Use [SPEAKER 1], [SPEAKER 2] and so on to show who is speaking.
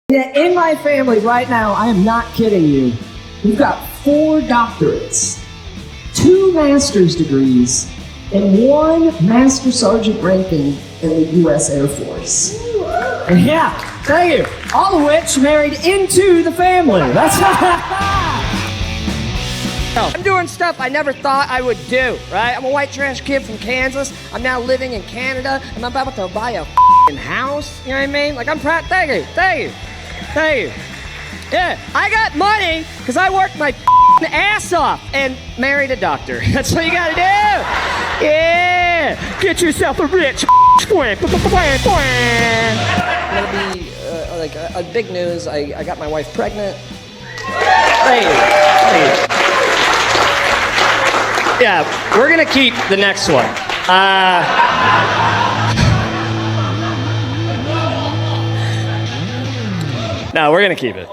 [SPEAKER 1] Yeah, in my family right now, I am not kidding you, we've got 4 doctorates, 2 master's degrees, and 1 master sergeant ranking in the U.S. Air Force. Yeah, thank you. All of which married into the family. That's
[SPEAKER 2] I'm doing stuff I never thought I would do, right? I'm a white trash kid from Kansas. I'm now living in Canada. I'm about to buy a house. You know what I mean? Like, I'm proud. Thank you. Yeah, I got money because I worked my ass off and married a doctor. That's what you gotta do. Yeah, get yourself a rich I'm gonna be like a big news. I got my wife pregnant. Thank you. Yeah, we're gonna keep the next one. No, we're gonna keep it.